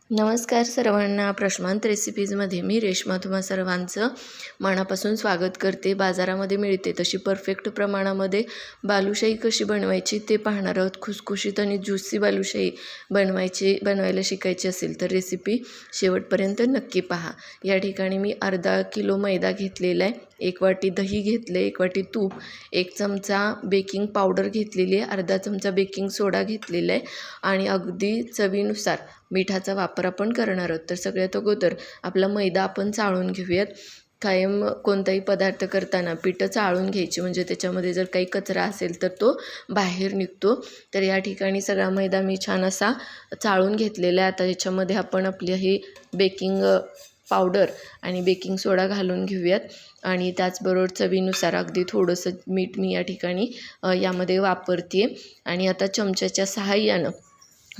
नमस्कार सर्वांना. प्रश्नांत रेसिपीजमध्ये मी रेश्मा तुम्हा सर्वांचं मनापासून स्वागत करते. बाजारामध्ये मिळते तशी परफेक्ट प्रमाणामध्ये बालुशाही कशी बनवायची ते पाहणार आहोत. खुसखुशीत आणि ज्युसी बालुशाही बनवायला शिकायची असेल तर रेसिपी शेवटपर्यंत नक्की पहा. या ठिकाणी मी अर्धा किलो मैदा घेतलेला आहे, 1 वाटी दही घेतले, 1 वाटी तूप, 1 चमचा बेकिंग पावडर घेतलेली आहे, अर्धा चमचा बेकिंग सोडा घेतलेला आहे आणि अगदी चवीनुसार मिठाचा वापर आपण करणार आहोत. तर सगळ्यात अगोदर आपला मैदा आपण चाळून घेऊयात. कायम कोणताही पदार्थ करताना पिठं चाळून घ्यायची, म्हणजे त्याच्यामध्ये जर काही कचरा असेल तर तो बाहेर निघतो. तर या ठिकाणी सगळा मैदा मी छान असा चाळून घेतलेला आहे. आता याच्यामध्ये आपण आपली ही बेकिंग पावडर आणि बेकिंग सोडा घालून घेऊयात आणि त्याचबरोबर चवीनुसार अगदी थोडंसं मीठ मी या ठिकाणी यामध्ये वापरते आणि आता चमच्याच्या सहाय्यानं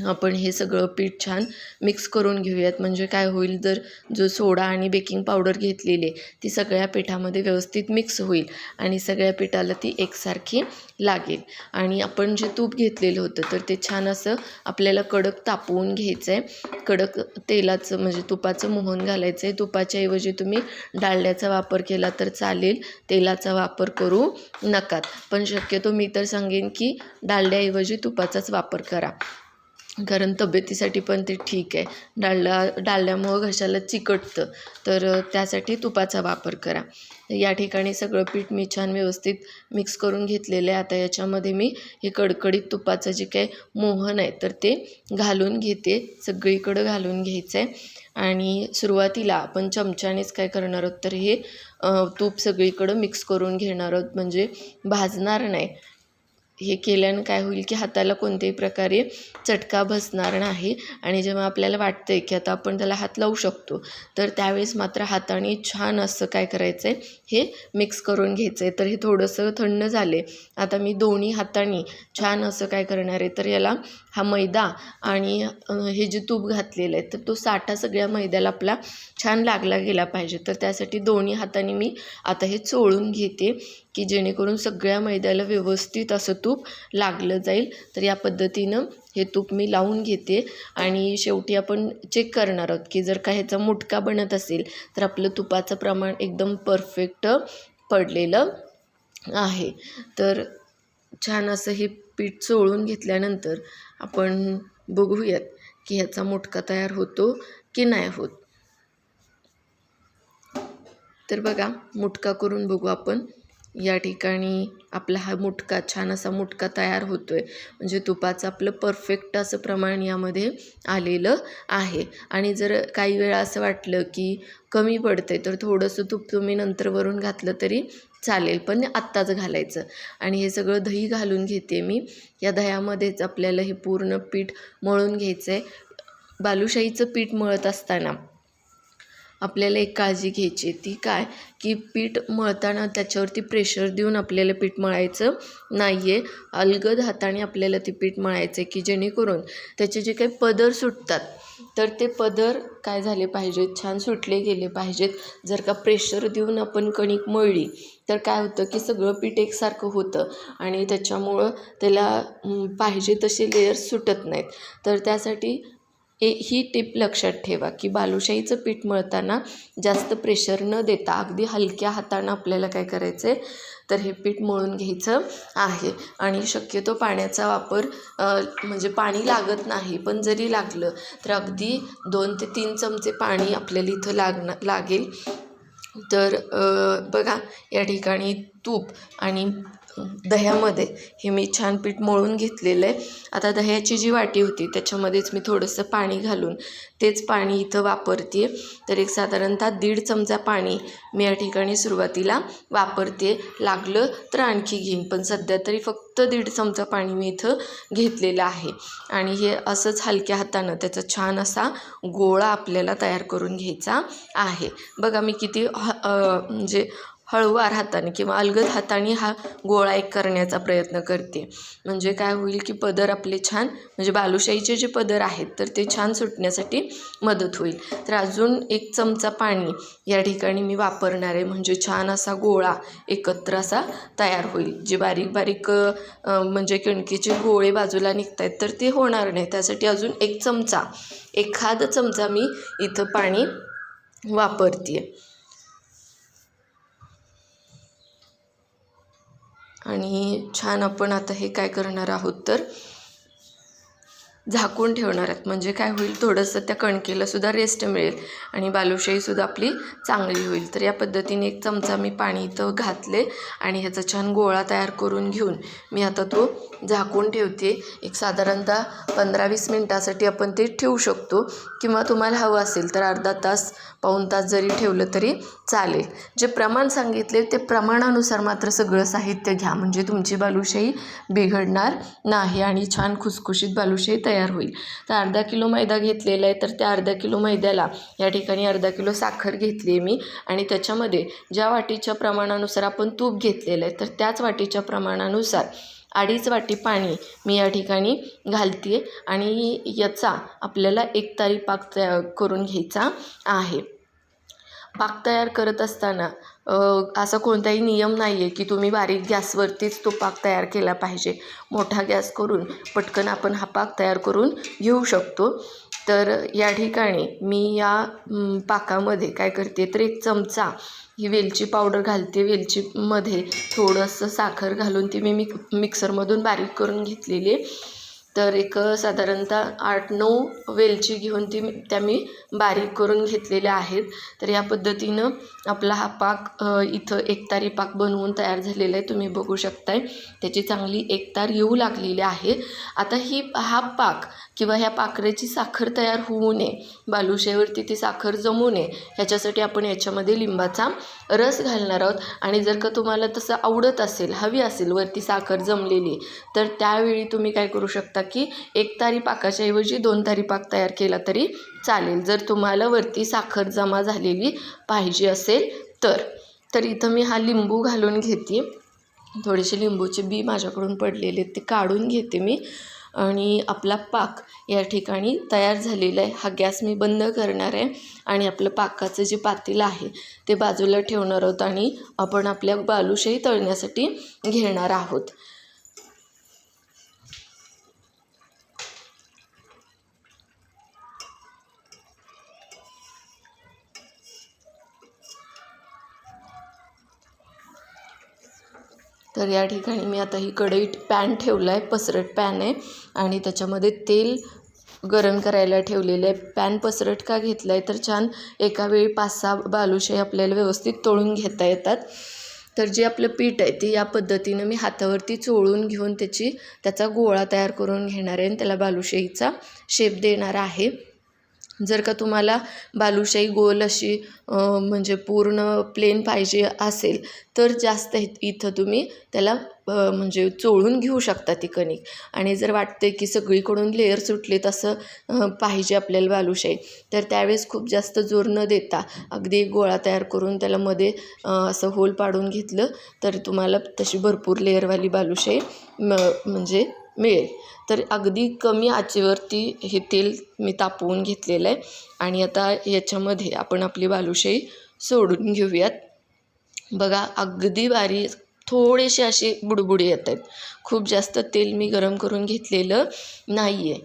आपण हे सगळं पीठ छान मिक्स करून घेऊयात. म्हणजे काय होईल, जर जो सोडा आणि बेकिंग पावडर घेतलेली ती सगळ्या पिठामध्ये व्यवस्थित मिक्स होईल आणि सगळ्या पिठाला ती एकसारखी लागेल. आणि आपण जे तूप घेतलेलं होतं तर ते छान असं आपल्याला कडक तापवून घ्यायचं आहे. कडक तेलाचं म्हणजे तुपाचं मोहन घालायचं आहे. तुपाच्या ऐवजी तुम्ही डालड्याचा वापर केला तर चालेल, तेलाचा वापर करू नका. पण शक्यतो मी तर सांगेन की डालड्याऐवजी तुपाचाच वापर करा, कारण तब्येतीसाठी पण ते ठीक आहे. डालड्यामुळं घशाला चिकटतं, तर त्यासाठी तुपाचा वापर करा. या ठिकाणी सगळं पीठ मी छान व्यवस्थित मिक्स करून घेतलेलं आहे. आता याच्यामध्ये मी हे कडकडीत तुपाचं जे काही मोहन आहे तर ते घालून घेते, सगळीकडं घालून घ्यायचं आहे. आणि सुरुवातीला आपण चमच्यानेच काय करणार आहोत, तर हे तूप सगळीकडं मिक्स करून घेणार आहोत, म्हणजे भाजणार नाही. हे केल्यानं काय होईल की हाताला कोणत्याही प्रकारे चटका बसणार नाही. आणि जेव्हा आपल्याला वाटतं आहे की आता आपण त्याला हात लावू शकतो, तर त्यावेळेस मात्र हाताने छान असं काय करायचं आहे, हे मिक्स करून घ्यायचं आहे. तर हे थोडंसं थंड झाले. आता मी दोन्ही हाताने छान असं काय करणार आहे, तर याला हा मैदा आणि हे जे तूप घातलेलं आहे तर तो साठा सगळ्या मैद्याला आपला छान लागला गेला पाहिजे. तर त्यासाठी दोन्ही हाताने मी आता हे चोळून घेते की जेणेकरून सगळ्या मैद्याला व्यवस्थित असं तूप लागलं जाईल. तर या पद्धतीनं हे तूप मी लावून घेते आणि शेवटी आपण चेक करणार आहोत की जर का ह्याचा मुटका बनत असेल तर आपलं तुपाचं प्रमाण एकदम परफेक्ट पडलेलं आहे. तर छान असं हे पीठ चोळून घेतल्यानंतर आपण बघूयात की ह्याचा मुटका तयार होतो की नाही होत. तर बघा, मुटका करून बघू आपण. या ठिकाणी आपला हा मुटका, छान असा मुटका तयार होतो आहे, म्हणजे तुपाचं आपलं परफेक्ट असं प्रमाण यामध्ये आलेलं आहे. आणि जर काही वेळा असं वाटलं की कमी पडतं आहे तर थोडंसं तूप तुम्ही नंतर वरून घातलं तरी चालेल, पण आत्ताच घालायचं. आणि हे सगळं दही घालून घेते मी. या दह्यामध्येच आपल्याला हे पूर्ण पीठ मळून घ्यायचं आहे. बालुशाहीचं पीठ मळत असताना आपल्याला एक काळजी घ्यायची, ती काय की पीठ मळताना त्याच्यावरती प्रेशर देऊन आपल्याला पीठ मळायचं नाही आहे. अलगद हाताने आपल्याला ते पीठ मळायचं आहे की जेणेकरून त्याचे जे काही पदर सुटतात तर ते पदर काय झाले पाहिजेत, छान सुटले गेले पाहिजेत. जर का प्रेशर देऊन आपण कणिक मळली तर काय होतं की सगळं पीठ एकसारखं होतं आणि त्याच्यामुळं त्याला पाहिजे तसे लेयर्स सुटत नाहीत. तर त्यासाठी ही टिप लक्षात ठेवा की बालुशाहीचं पीठ मळताना जास्त प्रेशर न देता अगदी हलक्या हातानं आपल्याला काय करायचं आहे, तर हे पीठ मळून घ्यायचं आहे. आणि शक्यतो पाण्याचा वापर म्हणजे पाणी लागत नाही, पण जरी लागलं तर अगदी 2 ते 3 चमचे पाणी आपल्याला इथं लागेल. तर बघा, या ठिकाणी तूप आणि दह्यामध्ये हे मी छान पीठ मळून घेतलेलं आहे. आता दह्याची जी वाटी होती त्याच्यामध्येच मी थोडंसं पाणी घालून तेच पाणी इथं वापरते आहे. तर एक साधारणतः 1.5 चमचा पाणी मी या ठिकाणी सुरुवातीला वापरते. लागलं तर आणखी घेईन, पण सध्या तरी फक्त 1.5 चमचा पाणी मी इथं घेतलेलं आहे. आणि हे असंच हलक्या हातानं त्याचा छान असा गोळा आपल्याला तयार करून घ्यायचा आहे. बघा मी किती म्हणजे हळूवार हाताने किंवा अलगद हाताने हा गोळा एक करण्याचा प्रयत्न करते. म्हणजे काय होईल की पदर आपले छान, म्हणजे बालुशाहीचे जे पदर आहेत तर ते छान सुटण्यासाठी मदत होईल. तर अजून 1 चमचा पाणी या ठिकाणी मी वापरणार आहे, म्हणजे छान असा गोळा एकत्र असा तयार होईल. जे बारीक बारीक म्हणजे कणकेचे गोळे बाजूला निघत आहेत तर ते होणार नाही. त्यासाठी अजून 1 चमचा, एखादा चमचा मी इथं पाणी वापरते आहे. आणि छान आपण आता हे काय करणार आहोत तर झाकून ठेवणार आहेत. म्हणजे काय होईल, थोडंसं त्या कणकेला सुद्धा रेस्ट मिळेल आणि बालुशाहीसुद्धा आपली चांगली होईल. तर या पद्धतीने 1 चमचा मी पाणी इथं घातले आणि ह्याचा छान गोळा तयार करून घेऊन मी आता तो झाकून ठेवते. एक साधारणतः 15-20 मिनटासाठी आपण ते ठेवू शकतो किंवा तुम्हाला हवं असेल तर अर्धा तास, पाऊण तास जरी ठेवलं तरी चालेल. जे प्रमाण सांगितले ते प्रमाणानुसार मात्र सगळं साहित्य घ्या, म्हणजे तुमची बालुशाही बिघडणार नाही आणि छान खुसखुशीत बालुशाही तयार होईल. तर अर्धा किलो मैदा घेतलेला आहे, तर त्या अर्धा किलो मैद्याला या ठिकाणी अर्धा किलो साखर घेतली आहे मी आणि त्याच्यामध्ये ज्या वाटीच्या प्रमाणानुसार आपण तूप घेतलेलं आहे तर त्याच वाटीच्या प्रमाणानुसार 2.5 वाटी पाणी मी या ठिकाणी घालते आणि याचा आपल्याला एकतारी पाक तयार करून घ्यायचा आहे. पाक तयार करत असताना असा कोणताही नियम नाही आहे की तुम्ही बारीक गॅसवरतीच तो पाक तयार केला पाहिजे. मोठा गॅस करून पटकन आपण हा पाक तयार करून घेऊ शकतो. तर या ठिकाणी मी या पाकामध्ये काय करते तर 1 चमचा ही वेलची पावडर घालते. वेलचीमध्ये थोडंसं साखर घालून ती मी मिक्सरमधून बारीक करून घेतलेली आहे. तर एक साधारणतः 8-9 वेलची घेऊन त्या मी बारीक करून घेतलेल्या आहेत. तर या पद्धतीनं आपला हा पाक इथं एकतारी पाक बनवून तयार झालेला आहे. तुम्ही बघू शकताय त्याची चांगली एकतार येऊ लागलेली आहे. आता हा पाक किंवा ह्या पाकळ्याची साखर तयार होऊ नये, बालुशाहीवरती ती साखर जमू नये, ह्याच्यासाठी आपण याच्यामध्ये लिंबाचा रस घालणार आहोत. आणि जर का तुम्हाला तसं आवडत असेल, हवी असेल वरती साखर जमलेली, तर त्यावेळी तुम्ही काय करू शकता की 1 तारी पाकाच्या ऐवजी 2 तारी पाक तयार केला तरी चालेल, जर तुम्हाला वरती साखर जमा झालेली पाहिजे असेल तर इथं मी हा लिंबू घालून घेते. थोडेसे लिंबूचे बी माझ्याकडून पडलेले ते काढून घेते मी आणि आपला पाक या ठिकाणी तयार झालेला आहे. हा गॅस मी बंद करणार आहे आणि आपलं पाकाचं जे पातेलं आहे ते बाजूला ठेवणार आहोत आणि आपण आपल्या बालुशाही तळण्यासाठी घेणार आहोत. तर या ठिकाणी मी आता ही कढईत पॅन ठेवला आहे, पसरट पॅन आहे आणि त्याच्यामध्ये तेल गरम करायला ठेवलेलं आहे. पॅन पसरट का घेतला आहे तर छान एका वेळी 5-6 बालुशाही आपल्याला व्यवस्थित तळून घेता येतात. तर जे आपलं पीठ आहे ते या पद्धतीनं मी हातावरती चोळून घेऊन त्याचा गोळा तयार करून घेणार आहे आणि त्याला बालुशाहीचा शेप देणार आहे. जर का तुम्हाला बालुशाही गोल अशी म्हणजे पूर्ण प्लेन पाहिजे असेल तर जास्त इथं तुम्ही त्याला म्हणजे चोळून घेऊ शकता ती कणिक. आणि जर वाटते की सगळीकडून लेअर सुटलेत असं पाहिजे आपल्याला बालुशाही, तर त्यावेळेस खूप जास्त जोर न देता अगदी एक गोळा तयार करून त्याला मध्ये असं होल पाडून घेतलं तर तुम्हाला तशी भरपूर लेअरवाली बालुशाही म्हणजे मिळेल. तर अगदी कमी आचेवरती हे तेल मी तापवून घेतलेलं आहे आणि आता याच्यामध्ये आपण आपली बालुशाही सोडून घेऊयात. बघा अगदी बारीक थोडेसे असे बुडबुडे येत आहेत. खूप जास्त तेल मी गरम करून घेतलेलं नाही आहे.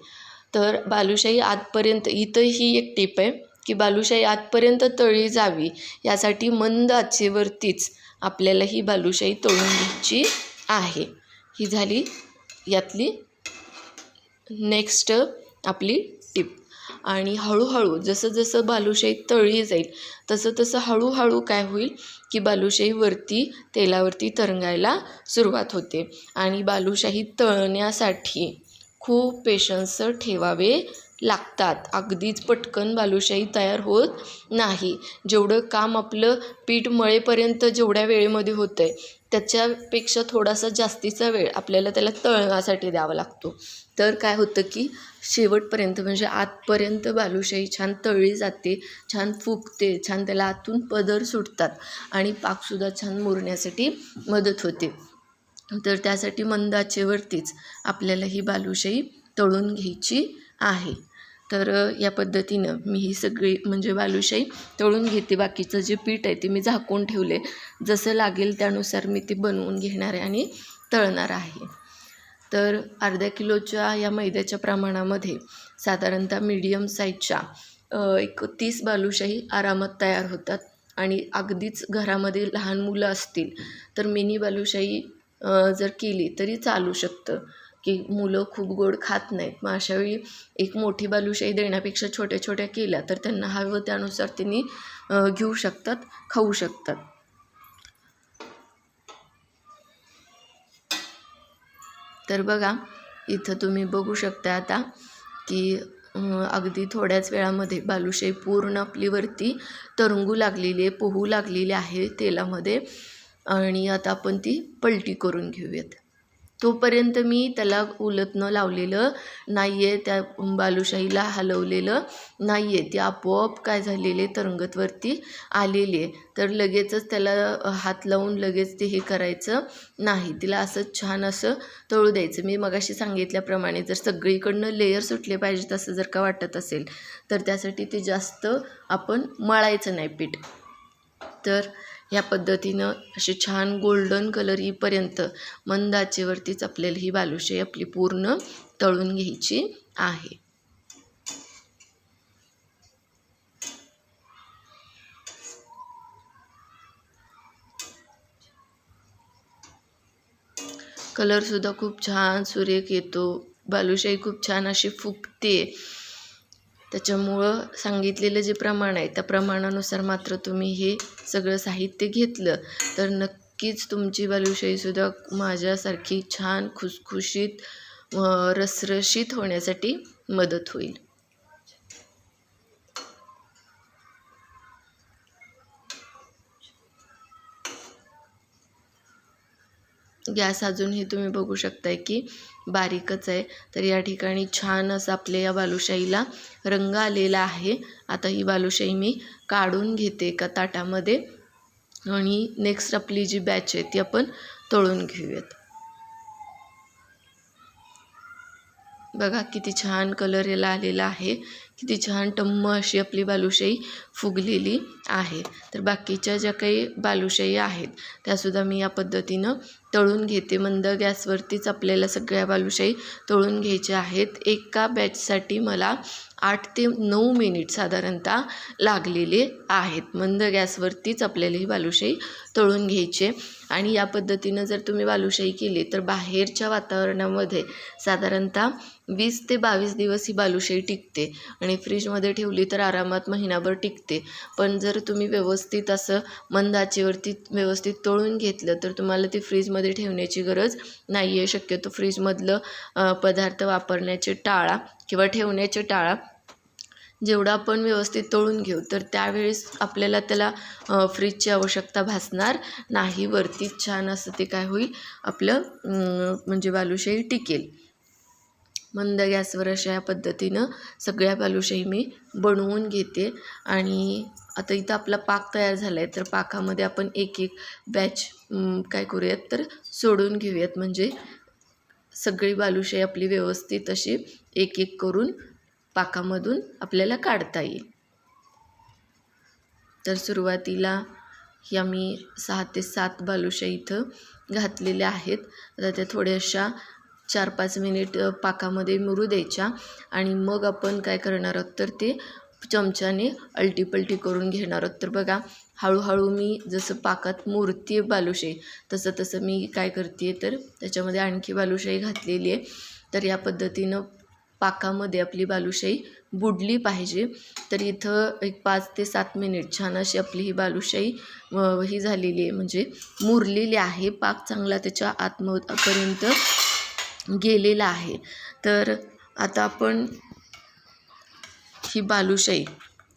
तर बालुशाही आतपर्यंत, इथंही एक टीप आहे की बालुशाही आतपर्यंत तळली जावी यासाठी मंद आचेवरतीच आपल्याला ही बालुशाही तळून घ्यायची आहे. ही झाली यातली नेक्स्ट आपली टिप. आणि हळूहळू जसं बालुशाही तळली जाईल तसं हळूहळू काय होईल की बालुशाही तेलावरती तरंगायला सुरुवात होते. आणि बालुशाही तळण्यासाठी खूप पेशन्स ठेवावे लागतात. अगदीच पटकन बालुशाही तयार होत नाही. जेवढं काम आपलं पीठ मळेपर्यंत जेवढ्या वेळेमध्ये होतं आहे त्याच्यापेक्षा थोडासा जास्तीचा वेळ आपल्याला त्याला तळण्यासाठी द्यावा लागतो. तर काय होतं की शेवटपर्यंत म्हणजे आतपर्यंत बालुशाही छान तळली जाते, छान फुगते, छान त्याला आतून पदर सुटतात आणि पाकसुद्धा छान मुरण्यासाठी मदत होते. तर त्यासाठी मंद आचेवरतीच आपल्याला ही बालुशाही तळून घ्यायची आहे. तर या पद्धतीनं मी ही सगळी म्हणजे बालुशाही तळून घेते. बाकीचं जे पीठ आहे ते मी झाकून ठेवले. जसं लागेल त्यानुसार मी ते बनवून घेणार आहे आणि तळणार आहे. तर अर्ध्या किलोच्या या मैद्याच्या प्रमाणामध्ये साधारणतः मीडियम साईजच्या एक 30 बालुशाही आरामात तयार होतात. आणि अगदीच घरामध्ये लहान मुलं असतील तर मिनी बालुशाही जर केली तरी चालू शकतं, की मुलं खूप गोड खात नाहीत. मग अशावेळी एक मोठी बालुशाही देण्यापेक्षा छोट्या छोट्या केल्या तर त्यांना हवं त्यानुसार त्यांनी घेऊ शकतात, खाऊ शकतात. तर बघा इथं तुम्ही बघू शकता आता की अगदी थोड्याच वेळामध्ये बालुशाही पूर्ण आपली वरती तरंगू लागलेली आहे, पोहू लागलेली आहे तेलामध्ये. आणि आता आपण ती पलटी करून घेऊयात. तोपर्यंत मी त्याला उलटणं लावलेलं नाही आहे, त्या बालुशाहीला हलवलेलं नाही आहे. ती आपोआप काय झालेले तरंगतवरती आलेली आहे. तर लगेचच त्याला हात लावून लगेच ते हे करायचं नाही, तिला असं छान असं तळू द्यायचं. मी मगाशी सांगितल्याप्रमाणे जर सगळीकडनं लेयर सुटले पाहिजेत असं जर का वाटत असेल तर त्यासाठी ते जास्त आपण मळायचं नाही पीठ. तर ह्या पद्धतीनं अशी छान गोल्डन कलर येईपर्यंत मंद आचेवरतीच आपल्याला ही बालुशाही आपली पूर्ण तळून घ्यायची आहे. कलरसुद्धा खूप छान सुरेख येतो, बालुशाही खूप छान अशी फुगते. त्याच्यामुळं सांगितलेलं जे प्रमाण आहे त्या प्रमाणानुसार मात्र तुम्ही हे सगळं साहित्य घेतलं तर नक्कीच तुमची बालुशाहीसुद्धा माझ्यासारखी छान खुसखुशीत रसरशीत होण्यासाठी मदत होईल. गॅस अजूनही तुम्ही बघू शकताय की बारीकच आहे. तर या ठिकाणी छान असं आपल्या या बालुशाहीला रंग आलेला आहे. आता ही बालुशाही मी काढून घेते एका ताटामध्ये आणि नेक्स्ट आपली जी बॅच आहे ती आपण तळून घेऊयात. बघा किती छान कलर याला आलेला आहे, किती छान टम्म अशी आपली बालुशाही फुगलेली आहे. तर बाकीच्या ज्या काही बालुशाही आहेत त्यासुद्धा मी या पद्धतीनं तळून घेते. मंद गॅसवरतीच आपल्याला सगळ्या बालुशाही तळून घ्यायच्या आहेत. एका बॅचसाठी मला 8 ते 9 मिनिट साधारणतः लागलेले आहेत. मंद गॅसवरतीच आपल्याला ही बालुशाही तळून घ्यायची. आणि या पद्धतीनं जर तुम्ही बालुशाही केली तर बाहेरच्या वातावरणामध्ये साधारणतः 20 ते 22 दिवस ही बालुशाही टिकते आणि फ्रीजमध्ये ठेवली तर आरामात महिनाभर टिकते. पण जर तुम्ही व्यवस्थित असं मंद आचेवरती व्यवस्थित तळून घेतलं तर तुम्हाला ती फ्रीजमध्ये ठेवण्याची गरज नाही आहे. शक्यतो फ्रीजमधलं पदार्थ वापरण्याचे टाळा किंवा ठेवण्याचे टाळा. जेवढं आपण व्यवस्थित तळून घेऊ तर त्यावेळेस आपल्याला त्याला फ्रीजची आवश्यकता भासणार नाही. वरतीच छान असं ते काय होईल आपलं म्हणजे बालुशाही टिकेल. मंद गॅसवर अशा या पद्धतीनं सगळ्या बालुशाही मी बनवून घेते. आणि आता इथं आपला पाक तयार झाला आहे तर पाकामध्ये आपण एक एक बॅच काय करूयात तर सोडून घेऊयात, म्हणजे सगळी बालुशाही आपली व्यवस्थित अशी एक एक करून पाकामधून आपल्याला काढता येईल. तर सुरुवातीला ह्या मी 6 ते 7 बालुशाही इथं घातलेल्या आहेत. आता त्या थोड्याशा 4-5 मिनिट पाकामध्ये मुरू द्यायच्या आणि मग आपण काय करणार आहोत तर ते चमच्याने अलटीपलटी करून घेणार आहोत. तर बघा हळूहळू मी जसं पाकात मुरते बालुशाही तसं तसं मी काय करते तर त्याच्यामध्ये आणखी बालुशाही घातलेली आहे. तर या पद्धतीनं पाकामध्ये आपली बालुशाही बुडली पाहिजे. तर इथं एक 5 ते 7 मिनिट छान अशी आपली ही बालुशाही ही झालेली आहे, म्हणजे मुरलेली आहे. पाक चांगला त्याच्या आतपर्यंत गेलेला आहे. तर आता आपण ही बालुशाही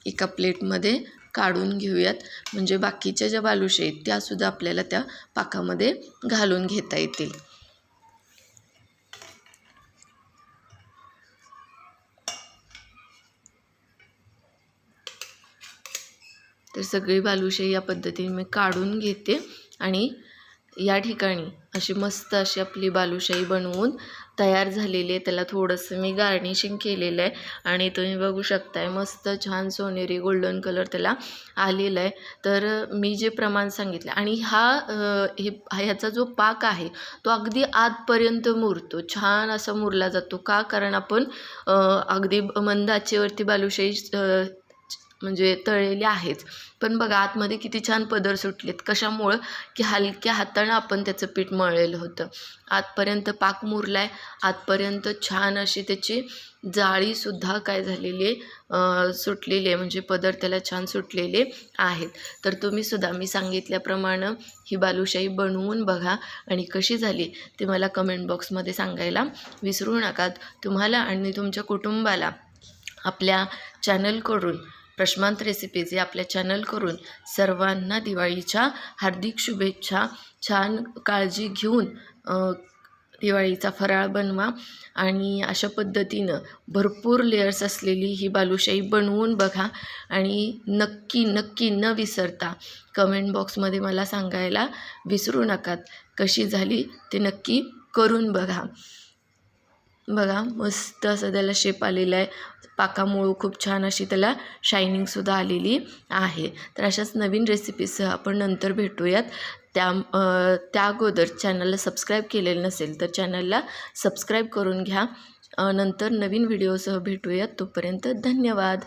एका प्लेटमध्ये काढून घेऊयात, म्हणजे बाकीच्या ज्या बालुशाही आहेत त्यासुद्धा आपल्याला त्या पाकामध्ये घालून घेता येतील. तर सगळी बालुशाही या पद्धतीने मी काढून घेते आणि या ठिकाणी अशी मस्त अशी आपली बालुशाही बनवून तयार झालेली आहे. त्याला थोडंसं मी गार्निशिंग केलेलं आहे आणि तुम्ही बघू शकताय मस्त छान सोनेरी गोल्डन कलर त्याला आलेला आहे. तर मी जे प्रमाण सांगितलं आणि ह्याचा जो पाक आहे तो अगदी आतपर्यंत मुरतो, छान असा मुरला जातो. का? कारण आपण अगदी मंद आचेवरती बालुशाही म्हणजे तळलेली आहेच, पण बघा आतमध्ये किती छान पदर सुटलेत. कशामुळं? की हलक्या हातानं आपण त्याचं पीठ मळलेलं होतं. आतपर्यंत पाक मुरलाय, आतपर्यंत छान अशी त्याची जाळीसुद्धा काय झालेली आहे, सुटलेली आहे, म्हणजे पदर त्याला छान सुटलेले आहेत. तर तुम्हीसुद्धा मी सांगितल्याप्रमाणे ही बालुशाही बनवून बघा आणि कशी झाली ते मला कमेंट बॉक्समध्ये सांगायला विसरू नका. तुम्हाला आणि तुमच्या कुटुंबाला आपल्या चॅनलकडून, प्रश्मांत रेसिपीज या आपल्या चॅनलकडून सर्वांना दिवाळीच्या हार्दिक शुभेच्छा. छान काळजी घेऊन दिवाळीचा फराळ बनवा आणि अशा पद्धतीनं भरपूर लेयर्स असलेली ही बालुशाही बनवून बघा आणि नक्की नक्की न विसरता कमेंट बॉक्समध्ये मला सांगायला विसरू नका. कशी झाली ते नक्की करून बघा. बघा मस्त असं त्याला शेप आलेला आहे, पाकामुळं खूप छान अशी त्याला शायनिंगसुद्धा आलेली आहे. तर अशाच नवीन रेसिपीसह आपण नंतर भेटूयात. त्या अगोदर चॅनलला सबस्क्राईब केलेलं नसेल तर चॅनलला सबस्क्राईब करून घ्या. नंतर नवीन व्हिडिओसह भेटूयात. तोपर्यंत धन्यवाद.